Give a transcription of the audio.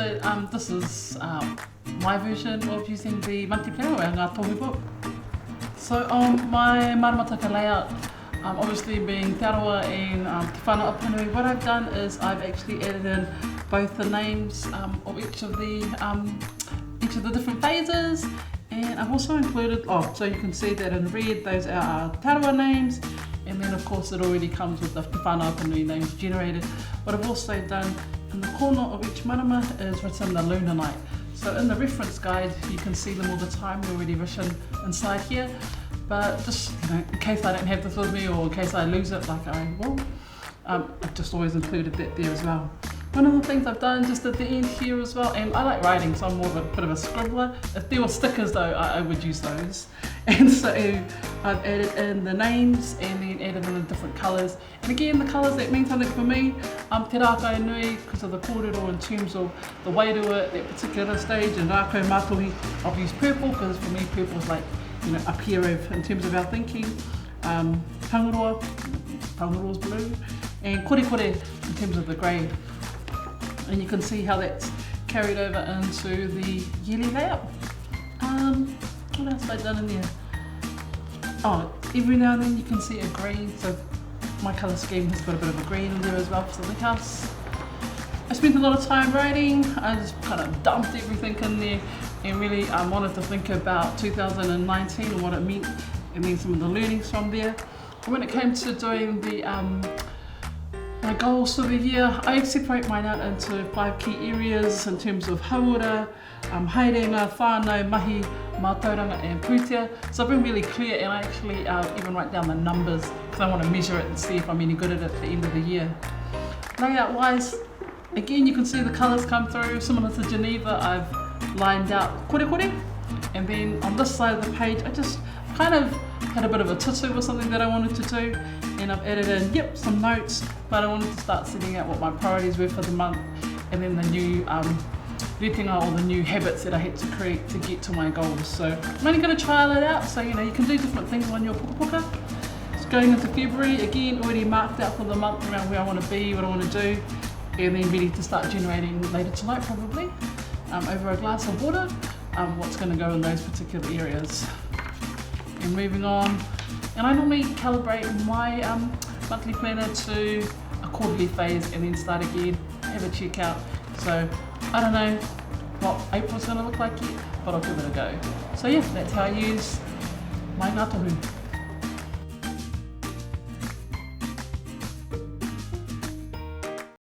so this is my version of using the monthly planner or Nga Tohu book. So on my maramataka layout, obviously being Te Arawa and Te Whānau Apanui, what I've done is I've actually added in both the names of each of the different phases, and I've also included, so you can see that in red those are our Te Arawa names, and then of course it already comes with the Te Whānau Apanui names generated. What I've also done in the corner of each marama is written the lunar night. So in the reference guide you can see them all the time, they're already written inside here, but just in case I don't have this with me or in case I lose it like I will, I've just always included that there as well. One of the things I've done just at the end here as well, and I like writing so I'm more of a bit of a scribbler. If there were stickers though, I would use those. And so I've added in the names and then added in the different colours. And again, the colours that mean something for me, te rākau nui, because of the kōrero in terms of the wairua at that particular stage, and rākau mātohi, I've used purple because for me purple is like, up here in terms of our thinking. Tangaroa's blue, and kore in terms of the grey. And you can see how that's carried over into the yearly layout. What else have I done in there? Every now and then you can see a green, so my colour scheme has got a bit of a green in there as well for something else. I spent a lot of time writing, I just kind of dumped everything in there and really wanted to think about 2019 and what it meant, and then some of the learnings from there. And when it came to doing the my goals for the year, I separate mine out into 5 key areas in terms of hauora, haerenga, whānau, mahi, mātauranga and pūtea. So I've been really clear, and I actually even write down the numbers because I want to measure it and see if I'm any good at it at the end of the year. Layout wise, again you can see the colours come through, similar to Geneva. I've lined out kore, and then on this side of the page I just kind of had a bit of a tutu or something that I wanted to do, and I've added in some notes, but I wanted to start setting out what my priorities were for the month, and then the new retinga or the new habits that I had to create to get to my goals. So I'm only going to trial it out, so you can do different things on your puka. It's going into February, again already marked out for the month around where I want to be, what I want to do, and then ready to start generating later tonight probably, over a glass of water, what's going to go in those particular areas. And moving on, and I normally calibrate my monthly planner to a quarterly phase and then start again, have a check out. So I don't know what April's going to look like yet, but I'll give it a go. So yeah, that's how I use my Nga Tohu.